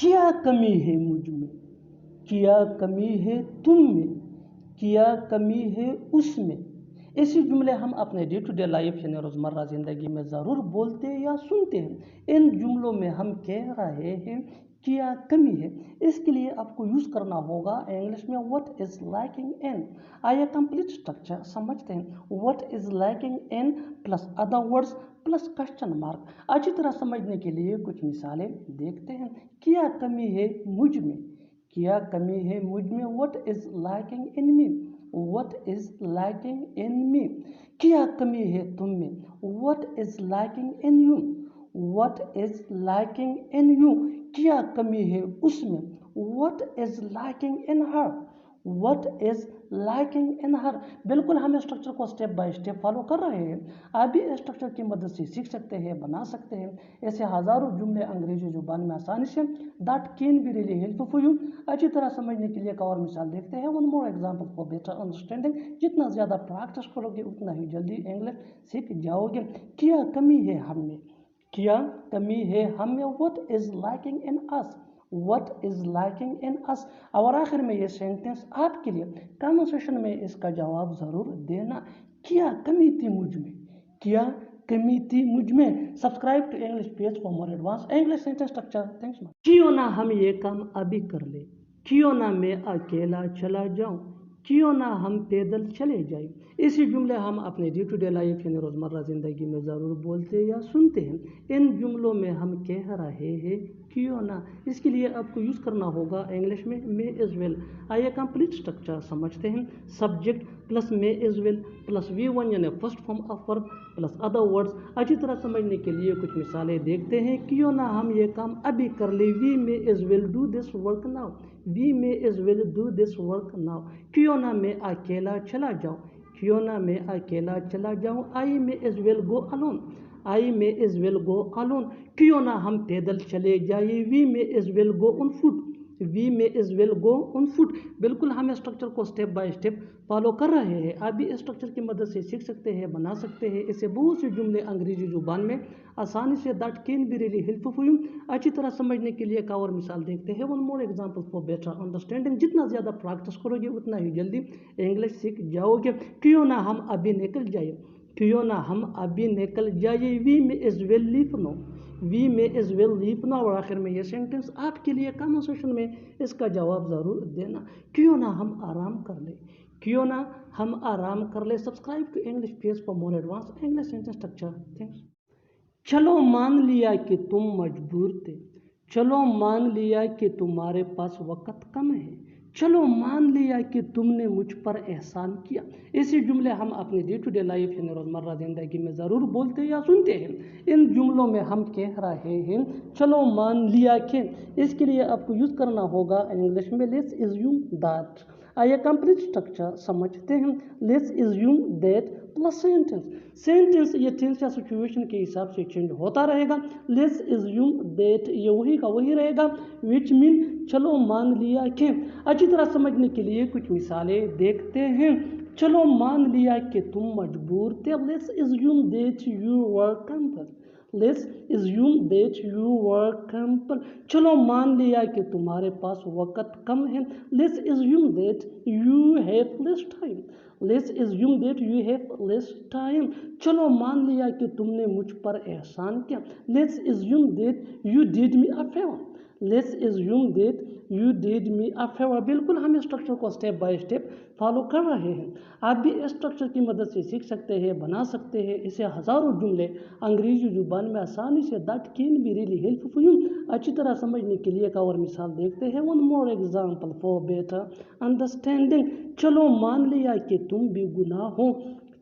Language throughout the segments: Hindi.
क्या कमी है मुझ में, क्या कमी है तुम में, क्या कमी है उसमें। ऐसे जुमले हम अपने डे टू डे लाइफ यानी रोज़मर्रा ज़िंदगी में ज़रूर बोलते या सुनते हैं। इन जुमलों में हम कह रहे हैं क्या कमी है, इसके लिए आपको यूज़ करना होगा इंग्लिश में व्हाट इज़ लैकिंग इन। आइए कंप्लीट स्ट्रक्चर समझते हैं। What is lacking in plus other words plus question mark. अच्छी तरह समझने के लिए कुछ मिसालें देखते हैं। क्या कमी है मुझ में, क्या कमी है मुझ में। What is lacking in me, what is lacking in me. क्या कमी है तुम में, what is lacking in you, what is lacking in you. क्या कमी है उसमें, what is lacking in her, what is lacking in her. बिल्कुल हम स्ट्रक्चर को स्टेप बाय स्टेप फॉलो कर रहे हैं। आप भी स्ट्रक्चर की मदद से सीख सकते हैं, बना सकते हैं। ऐसे हज़ारों जुमले अंग्रेजी जुबान में आसानी say that can be really helpful for you. अच्छी तरह समझने के लिए एक और मिसाल देखते हैं। One more example for better understanding. जितना ज़्यादा प्रैक्टिस करोगे उतना ही जल्दी इंग्लिश सीख जाओगे। क्या कमी है हम में, क्या कमी है हम में। What is lacking in us, what is lacking in us. और आखिर में ये सेंटेंस आपके लिए कन्वर्सेशन में इसका जवाब ज़रूर देना। क्या कमी थी मुझ में, क्या कमी थी मुझ में। Subscribe to English page for more advance English sentence structure. Thanks. क्यों ना हम ये काम अभी कर ले, क्यों ना मैं अकेला चला जाऊं, क्यों ना हम पैदल चले जाएं। इसी जुमले हम अपने डे टू डे लाइफ यानी रोज़मर्रा ज़िंदगी में ज़रूर बोलते या सुनते हैं। इन जुमलों में हम कह रहे हैं क्यों ना, इसके लिए आपको यूज़ करना होगा इंग्लिश में मे इज़ वेल। आइए कंप्लीट स्ट्रक्चर समझते हैं। सब्जेक्ट प्लस मे इज़ वेल प्लस V1 यानी first form of verb plus other words. अच्छी तरह समझने के लिए कुछ मिसालें देखते हैं। क्यों ना हम ये काम अभी कर ले, we may as well do this work now, we may as well do this work now. क्यों ना मैं अकेला चला जाऊँ, क्यों ना मैं अकेला चला जाऊँ। I may as well go alone, I may as well go alone. क्यों ना हम पैदल चले जाइए, we may as well go on foot, we may as well go on foot. बिल्कुल हम स्ट्रक्चर को स्टेप बाय स्टेप फॉलो कर रहे हैं। आप भी स्ट्रक्चर की मदद से सीख सकते हैं, बना सकते हैं। इससे बहुत से जुमले अंग्रेजी जुबान में आसानी say that can be really helpful for you. अच्छी तरह समझने के लिए एक और मिसाल देखते हैं। One more example for better understanding. जितना ज़्यादा प्रैक्टिस करोगे उतना ही जल्दी इंग्लिश सीख जाओगे। क्यों ना हम अभी निकल जाए, क्यों ना हम अभी निकल जाइए। We may as well leave now, we may as well leave now. और आखिर में ये सेंटेंस आपके लिए कन्वर्सेशन में इसका जवाब ज़रूर देना। क्यों ना हम आराम कर ले, क्यों ना हम आराम कर ले। Subscribe to English page for more advance English sentence structure. Thanks. चलो मान लिया कि तुम मजबूर थे, चलो मान लिया कि तुम्हारे पास वक्त कम है, चलो मान लिया कि तुमने मुझ पर एहसान किया। ऐसे जुमले हम अपनी डे टू डे लाइफ यानी रोज़मर्रा ज़िंदगी में ज़रूर बोलते या सुनते हैं। इन जुमलों में हम कह रहे हैं चलो मान लिया कि, इसके लिए आपको यूज़ करना होगा इंग्लिश में लेट्स इज्यूम दैट। आइए कंप्लीट स्ट्रक्चर समझते हैं। Let's assume that plus sentence. Sentence ये टेंस या सिचुएशन के हिसाब से चेंज होता रहेगा। लेट्स इज्यूम दैट ये वही का वही रहेगा, विच मीन चलो मान लिया कि। अच्छी तरह समझने के लिए कुछ मिसालें देखते हैं। चलो मान लिया कि तुम मजबूर थे। Let's assume that you were compelled, let's assume that you were compelled. चलो मान लिया कि तुम्हारे पास वक्त कम है। Let's assume that you have less time, let's assume that you have less time. चलो मान लिया कि तुमने मुझ पर एहसान किया। Let's assume that you did me a favour, let's assume that you did me a favour. बिल्कुल हम स्ट्रक्चर को स्टेप बाय स्टेप फॉलो कर रहे हैं। आप भी इस स्ट्रक्चर की मदद से सीख सकते हैं, बना सकते हैं। इसे हज़ारों जुमले अंग्रेजी जुबान में आसानी say that can be really helpful for you. अच्छी तरह समझने के लिए एक और मिसाल देखते हैं। One more example for better understanding. चलो मान लिया कि तुम बेगुनाह हो,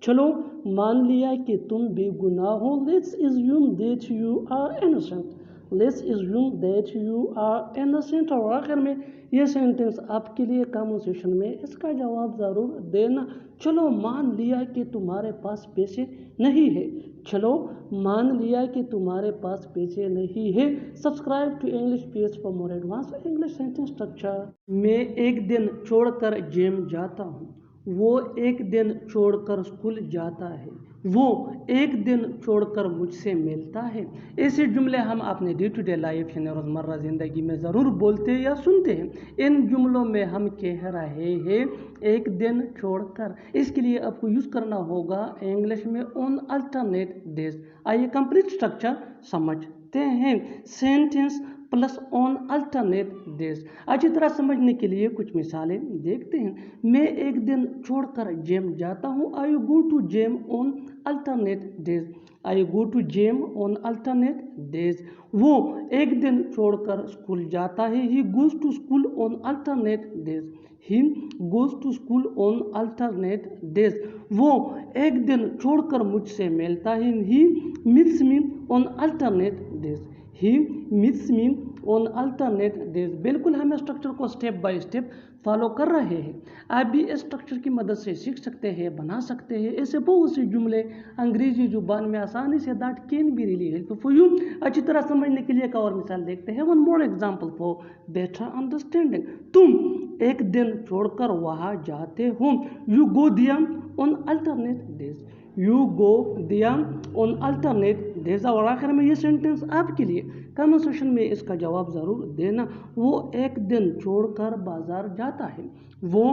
चलो मान लिया कि तुम बेगुनाह हो। Let's assume that you are innocent, let's assume that you are innocent. और आखिर में ये सेंटेंस आपके लिए कन्वर्सेशन में इसका जवाब ज़रूर देना। चलो मान लिया कि तुम्हारे पास पैसे नहीं है, चलो मान लिया कि तुम्हारे पास पैसे नहीं है। Subscribe to English page for more advance English sentence structure. मैं एक दिन छोड़कर जिम जाता हूँ, वो एक दिन छोड़कर स्कूल जाता है, वो एक दिन छोड़कर मुझसे मिलता है। ऐसे जुमले हम अपने डे टू डे लाइफ यानी रोज़मर्रा ज़िंदगी में ज़रूर बोलते या सुनते हैं। इन जुमलों में हम कह रहे हैं एक दिन छोड़कर, इसके लिए आपको यूज़ करना होगा इंग्लिश में ऑन अल्टरनेट डेज। आइए कंप्लीट स्ट्रक्चर समझते हैं। Sentence plus on alternate days. अच्छी तरह समझने के लिए कुछ मिसालें देखते हैं। मैं एक दिन छोड़कर जिम जाता हूँ। I go to gym on alternate days. I go to gym on alternate days. वो एक दिन छोड़कर स्कूल जाता है। He goes to school on alternate days. He goes to school on alternate days. वो एक दिन छोड़कर मुझसे मिलता है। He meets me on alternate days. He meets me on alternate days. बिल्कुल हम स्ट्रक्चर को स्टेप बाय स्टेप फॉलो कर रहे हैं। आप भी इस स्ट्रक्चर की मदद से सीख सकते हैं, बना सकते हैं। ऐसे बहुत से जुमले अंग्रेजी जुबान में आसानी say that can be really helpful for you. अच्छी तरह समझने के लिए एक और मिसाल देखते हैं। One more example for better understanding. तुम एक दिन छोड़कर वहाँ जाते हो। यू गो दिया on alternate days. You go दिया ऑन अल्टरनेट डेज। और आखिर में ये सेंटेंस आपके लिए, कमेंट सेक्शन में इसका जवाब ज़रूर देना। वो एक दिन छोड़कर बाजार जाता है। वो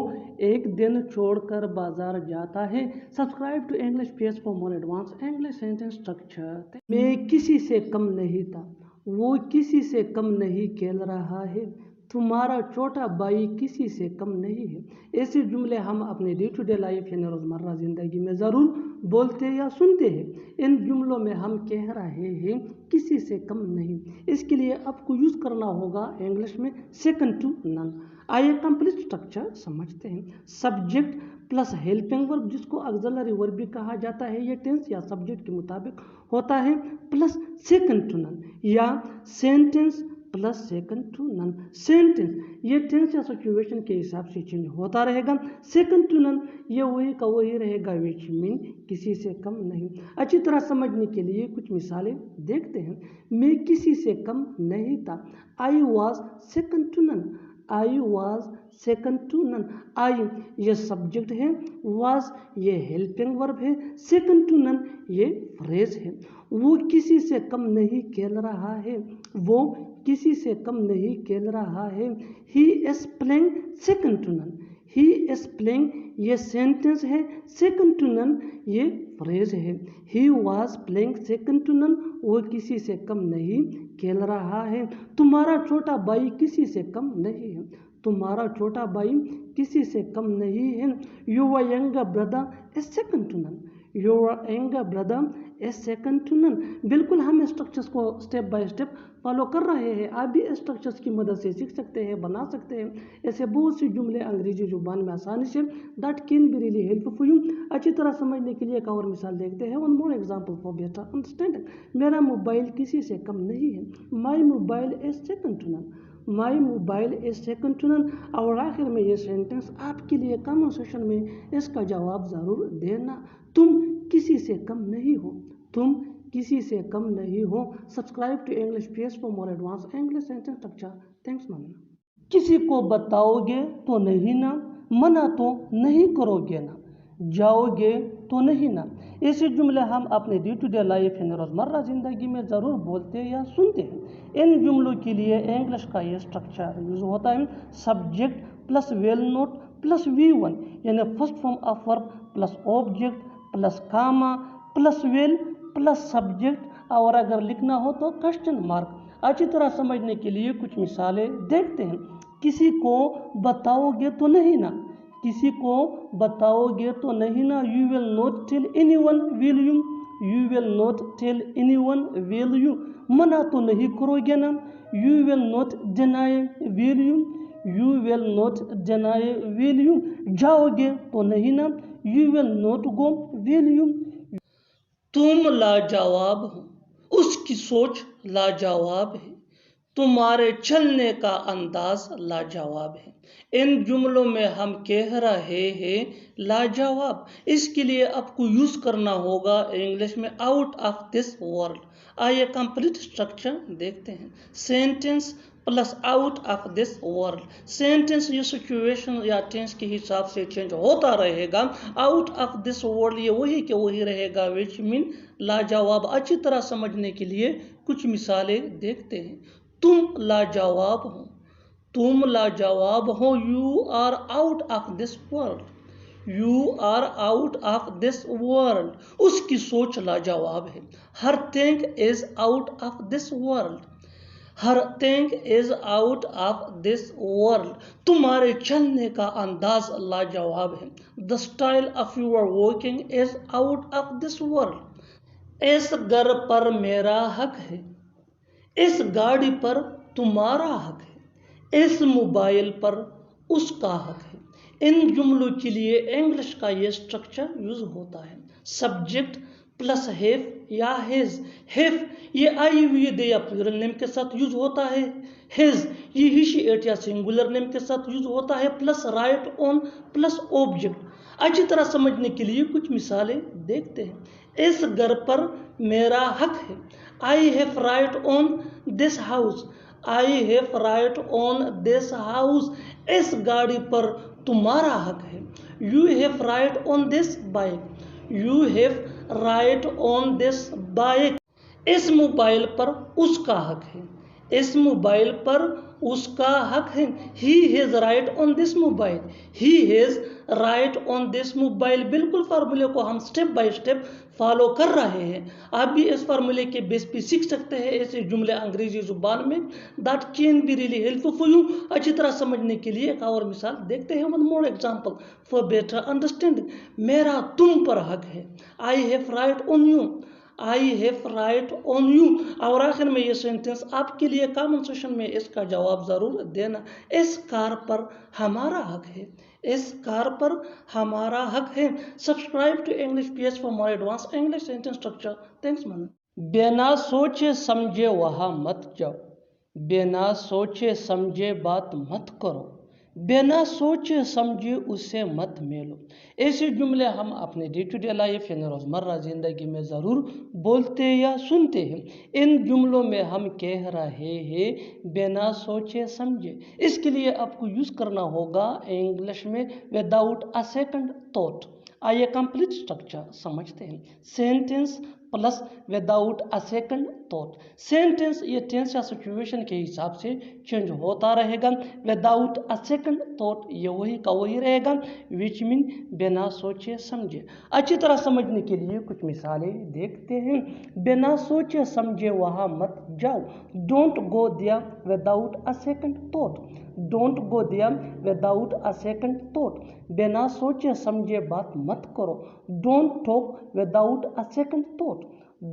एक दिन छोड़कर बाजार जाता है। Subscribe to English page for more advance English sentence structure. मैं किसी से कम नहीं था। वो किसी से कम नहीं खेल रहा है। तुम्हारा छोटा भाई किसी से कम नहीं है। ऐसे जुमले हम अपने डे टू डे लाइफ यानी रोज़मर्रा ज़िंदगी में ज़रूर बोलते या सुनते हैं। इन जुमलों में हम कह रहे हैं किसी से कम नहीं। इसके लिए आपको यूज़ करना होगा इंग्लिश में सेकंड टू नन। आइए कंप्लीट स्ट्रक्चर समझते हैं। सब्जेक्ट प्लस हेल्पिंग वर्ब, जिसको ऑक्सिलरी वर्ब भी कहा जाता है, ये टेंस या सब्जेक्ट के मुताबिक होता है, प्लस सेकंड टू नन, या sentence plus second to none. Sentence ये टेंस या सिचुएशन के हिसाब से चेंज होता रहेगा। सेकंड टू नन ये वही का वही रहेगा, विच मीन किसी से कम नहीं। अच्छी तरह समझने के लिए कुछ मिसालें देखते हैं। मैं किसी से कम नहीं था। I was second to none. I was second to none. I ये सब्जेक्ट है, वॉज ये हेल्पिंग वर्ब है, सेकंड टू नन ये फ्रेज है। वो किसी से कम नहीं खेल रहा है। वो किसी से कम नहीं खेल रहा है। He is playing second to none. He is playing ये सेंटेंस है, सेकंड टू नन ये फ्रेज है। He was playing second to none, वो किसी से कम नहीं खेल रहा है। तुम्हारा छोटा भाई किसी से कम नहीं है। तुम्हारा छोटा भाई किसी से कम नहीं है। Your younger brother is second to none. Your younger brother is second to none. बिल्कुल हम स्ट्रक्चर्स को स्टेप बाय स्टेप फॉलो कर रहे हैं। आप भी स्ट्रक्चर्स की मदद से सीख सकते हैं, बना सकते हैं। ऐसे बहुत से जुमले अंग्रेजी जुबान में आसानी say that can be really helpful for you. अच्छी तरह समझने के लिए एक और मिसाल देखते हैं। One more example for better understanding. मेरा मोबाइल किसी से कम नहीं है। My mobile is second to none. My mobile is second to none. और आखिर में ये सेंटेंस आपके लिए कमेंट सेक्शन में इसका जवाब ज़रूर देना। तुम किसी से कम नहीं हो। तुम किसी से कम नहीं हो। Subscribe to English page for more advance English sentence structure. Thanks मानना। किसी को बताओगे तो नहीं ना, मना तो नहीं करोगे ना, जाओगे तो नहीं ना। ऐसे जुमले हम अपने डे टू डे लाइफ यानी रोज़मर्रा ज़िंदगी में ज़रूर बोलते या सुनते हैं। इन जुमलों के लिए इंग्लिश का ये स्ट्रक्चर यूज़ होता है। Subject plus well note plus V1 यानी first form of verb plus object plus comma plus well plus subject, और अगर लिखना हो तो क्वेश्चन मार्क। अच्छी तरह समझने के लिए कुछ मिसालें देखते हैं। किसी को बताओगे तो नहीं ना। किसी को बताओगे तो नहीं ना। You will not tell anyone will you. You will not tell anyone will you. मना तो नहीं करोगे ना। You will not deny will you. You will not deny will you. जाओगे तो नहीं ना। You will not go will you. तुम लाजवाब हो। उसकी सोच लाजवाब है। तुम्हारे चलने का अंदाज लाजवाब है। इन जुमलों में हम कह रहे हैं लाजवाब। इसके लिए आपको यूज़ करना होगा इंग्लिश में आउट ऑफ दिस वर्ल्ड। आइए कंप्लीट स्ट्रक्चर देखते हैं। Sentence plus out of this world. Sentence ये सिचुएशन या टेंस के हिसाब से चेंज होता रहेगा। आउट ऑफ दिस वर्ल्ड ये वही के वही रहेगा, विच मीन लाजवाब। अच्छी तरह समझने के लिए कुछ मिसालें देखते हैं। तुम लाजवाब हो, तुम लाजवाब हो। You are out of this world, you are out of this world. उसकी सोच लाजवाब है। Her thing is out of this world, her thing is out of this world. तुम्हारे चलने का अंदाज लाजवाब है। The style of your walking is out of this world. इस घर पर मेरा हक है, इस गाड़ी पर तुम्हारा हक है, इस मोबाइल पर उसका हक है। इन जुमलों के लिए इंग्लिश का ये स्ट्रक्चर यूज होता है। सब्जेक्ट प्लस हैव या हिज। हैव ये आई हुई दे या प्लूरल नेम के साथ यूज होता है। हिज ये ही शी इट या सिंगुलर नेम के साथ यूज होता है। Plus right on plus object. अच्छी तरह समझने के लिए कुछ मिसालें देखते हैं। इस घर पर मेरा हक है। I have right on this house, I have right on this house. इस गाड़ी पर तुम्हारा हक है। You have right on this bike, you have right on this bike. इस मोबाइल पर उसका हक है, इस मोबाइल पर उसका हक है। He has right on this mobile, he has right on this mobile. बिल्कुल फार्मूले को हम स्टेप बाय स्टेप फॉलो कर रहे हैं। आप भी इस फार्मूले के बेस पे सीख सकते हैं ऐसे जुमले अंग्रेजी जुबान में। That can be really helpful for you. अच्छी तरह समझने के लिए एक और मिसाल देखते हैं। One more example for better understanding. मेरा तुम पर हक है। I have right on you, I have right on you. और आखिर में ये सेंटेंस आपके लिए कमेंट सेक्शन में इसका जवाब ज़रूर देना। इस कार पर हमारा हक है, इस कार पर हमारा हक है। Subscribe to English PH for more advance English sentence structure. Thanks मन। बिना सोचे समझे वहाँ मत जाओ, बिना सोचे समझे बात मत करो, बिना सोचे समझे उसे मत मेलो। ऐसे जुमले हम अपने डे टू डे लाइफ यानी रोज़मर्रा ज़िंदगी में ज़रूर बोलते या सुनते हैं। इन जुमलों में हम कह रहे हैं बिना सोचे समझे। इसके लिए आपको यूज़ करना होगा इंग्लिश में विदाउट अ सेकंड थॉट। आइए कंप्लीट स्ट्रक्चर समझते हैं। Sentence plus without a second thought. Sentence ये टेंस या सिचुएशन के हिसाब से चेंज होता रहेगा। विदाउट अ सेकंड थॉट ये वही का वही रहेगा, विच मीन बिना सोचे समझे। अच्छी तरह समझने के लिए कुछ मिसालें देखते हैं। बिना सोचे समझे वहाँ मत जाओ। Don't go there without a second thought, don't go there without a second thought. बिना सोचे समझे बात मत करो। Don't talk without a second thought,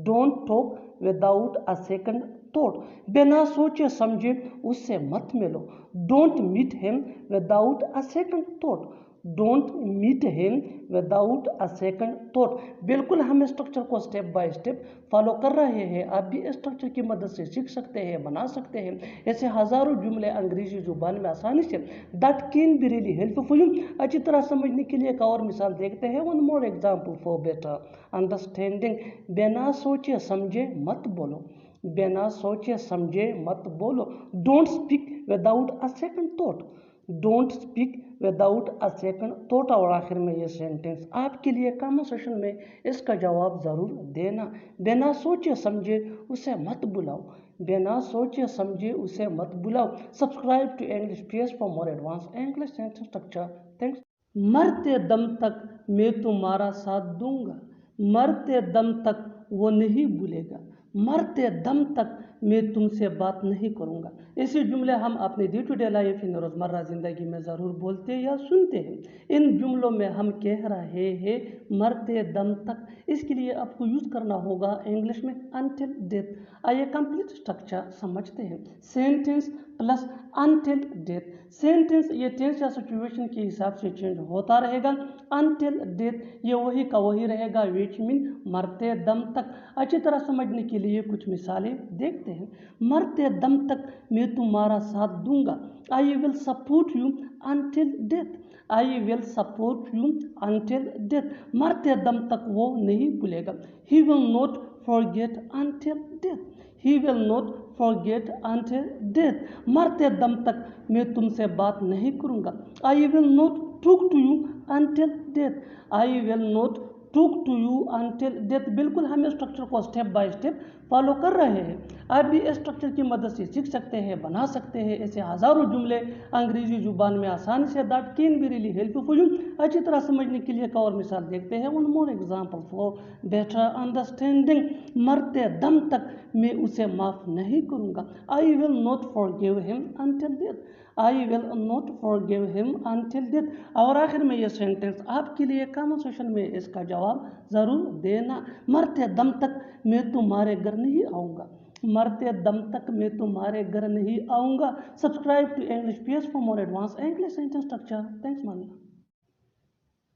don't talk without a second thought. बिना सोचे समझे उससे मत मिलो। Don't meet him without a second thought, don't meet him without a second thought. बिल्कुल हम स्ट्रक्चर को स्टेप बाय स्टेप फॉलो कर रहे हैं। आप भी स्ट्रक्चर की मदद से सीख सकते हैं, बना सकते हैं ऐसे हज़ारों जुमले अंग्रेजी जुबान में आसानी से। That can be really helpful for you. अच्छी तरह समझने के लिए एक और मिसाल देखते हैं। One more example for better understanding. बिना सोचे समझे मत बोलो, बिना सोचे समझे मत बोलो। Don't speak without a second thought, don't speak without a second thought. और आखिर में ये सेंटेंस आपके लिए कमेंट सेक्शन में इसका जवाब ज़रूर देना। बिना सोचे समझे उसे मत बुलाओ, बिना सोचे समझे उसे मत बुलाओ। Subscribe to English PH for more advance English sentence structure. Thanks. मरते दम तक मैं तुम्हारा साथ दूंगा, मरते दम तक वो नहीं भूलेगा, मरते दम तक मैं तुमसे बात नहीं करूँगा। ऐसे जुमले हम अपने day to day life in रोज़मर्रा ज़िंदगी में ज़रूर बोलते या सुनते हैं। इन जुमलों में हम कह रहे हैं मरते दम तक। इसके लिए आपको यूज़ करना होगा इंग्लिश में अनटिल डेथ। आइए कंप्लीट स्ट्रक्चर समझते हैं। Sentence plus until death. Sentence ये टेंस या सिचुएशन के हिसाब से चेंज होता रहेगा। अनटिल डेथ ये वही का वही रहेगा, विच मीन मरते दम तक। अच्छी तरह समझने के लिए कुछ मिसालें देखते हैं। मरते दम तक मैं तुम्हारा साथ दूंगा। I will support you until death, I will support you until death. मरते दम तक वो नहीं भूलेगा। He will not forget until death, he will not forget until death. मरते दम तक मैं तुमसे बात नहीं करूँगा। I will not talk to you until death. I will not talk to you until death. बिल्कुल हम स्ट्रक्चर को स्टेप बाय स्टेप फॉलो कर रहे हैं। आप भी इस स्ट्रक्चर की मदद से सीख सकते हैं, बना सकते हैं ऐसे हज़ारों जुमले अंग्रेजी जुबान में आसानी से। That can be really helpful for you. अच्छी तरह समझने के लिए एक और मिसाल देखते हैं। One more example for better understanding. मरते दम तक मैं उसे माफ़ नहीं करूँगा। I will not forgive him until death. I will not forgive him until death. और आखिर में ये सेंटेंस आपके लिए कमेंट सेक्शन में इसका जवाब ज़रूर देना। मरते दम तक मैं तुम्हारे घर नहीं आऊँगा। मरते दम तक मैं तुम्हारे घर नहीं आऊँगा। Subscribe to English PS for more advance English sentence structure. Thanks mania.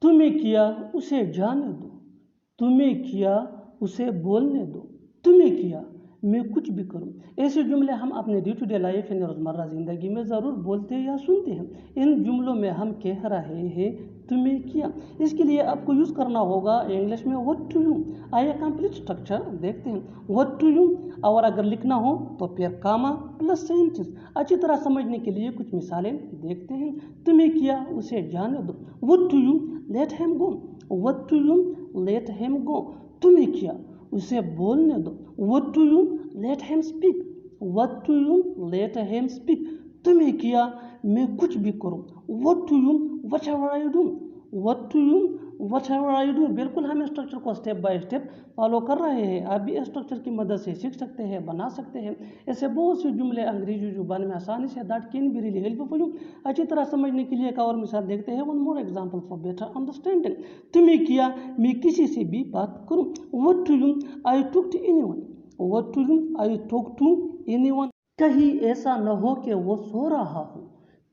तुम्हें किया उसे जाने दो। तुम्हें किया उसे बोलने दो। तुम्हें किया मैं कुछ भी करूं। ऐसे जुमले हम अपने डे टू डे लाइफ यानी रोज़मर्रा ज़िंदगी में ज़रूर बोलते या सुनते हैं। इन जुमलों में हम कह रहे हैं तुम्हें किया। इसके लिए आपको यूज़ करना होगा इंग्लिश में व्हाट टू यू। आइए कंप्लीट स्ट्रक्चर देखते हैं। व्हाट टू यू, और अगर लिखना हो तो फिर कामा प्लस सेंटेंस। अच्छी तरह समझने के लिए कुछ मिसालें देखते हैं। तुम्हें किया उसे जाने दो। What to you let him go. What to you let him go. तुम्हें किया उसे बोलने दो। What to you let him speak. What to you let him speak. तुम्हें किया मैं कुछ भी करूं। What to you whatever I do. What to you whatever I do. बिल्कुल हम स्ट्रक्चर को स्टेप बाय स्टेप फॉलो कर रहे हैं। आप भी स्ट्रक्चर की मदद से सीख सकते हैं, बना सकते हैं ऐसे बहुत से जुमले अंग्रेजी जुबान में आसानी से। That can be really helpful for you. अच्छी तरह समझने के लिए एक और मिसाल देखते हैं। One more example for better understanding. तुम्हें किया मैं किसी से भी बात करूं। What to you I talk to anyone. What to you I talk to anyone. कहीं ऐसा न हो कि वो सो रहा हो।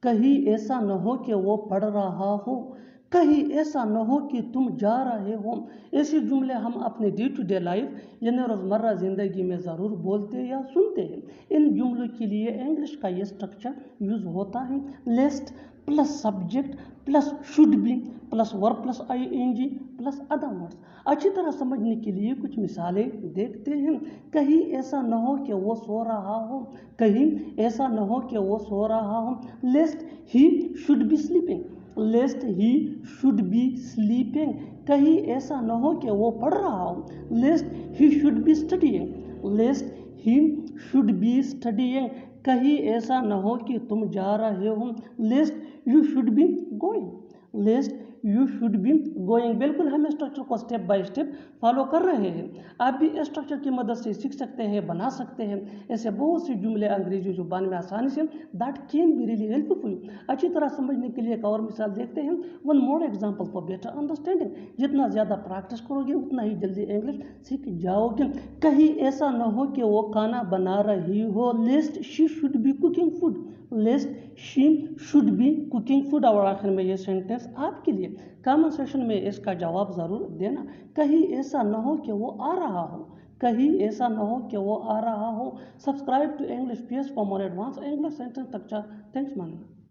कहीं ऐसा न हो कि वो पढ़ रहा हो। कहीं ऐसा न हो कि तुम जा रहे हो। ऐसे जुमले हम अपने डे टू डे लाइफ यानी रोज़मर्रा ज़िंदगी में ज़रूर बोलते या सुनते हैं। इन जुमलों के लिए इंग्लिश का ये स्ट्रक्चर यूज़ होता है। Lest plus subject plus should be plus verb plus ING plus other words. अच्छी तरह समझने के लिए कुछ मिसालें देखते हैं। कहीं ऐसा न हो कि वो सो रहा हो। कहीं ऐसा न हो कि वो सो रहा हो। Lest he should be sleeping. Lest he should be sleeping. कहीं ऐसा न हो कि वो पढ़ रहा हो। Lest he should be studying. Lest he should be studying. कहीं ऐसा न हो कि तुम जा रहे हो। Lest you should be going. Lest you should be going. बिल्कुल हम स्ट्रक्चर को स्टेप बाय स्टेप फॉलो कर रहे हैं। आप भी इस स्ट्रक्चर की मदद से सीख सकते हैं, बना सकते हैं ऐसे बहुत से जुमले अंग्रेजी जुबान में आसानी से। That can be really helpful for you. अच्छी तरह समझने के लिए एक और मिसाल देखते हैं। One more example for better understanding. जितना ज़्यादा प्रैक्टिस करोगे उतना ही जल्दी इंग्लिश सीख जाओगे। कहीं ऐसा न हो कि वो खाना बना रही हो। Lest she should be cooking food. Lest she should be cooking food. और आखिर में ये सेंटेंस आपके लिए कमेंट सेक्शन में इसका जवाब ज़रूर देना। कहीं ऐसा न हो कि वो आ रहा हो। कहीं ऐसा न हो कि वो आ रहा हो। Subscribe to English PS for more advance English sentence structure. Thanks मानिया।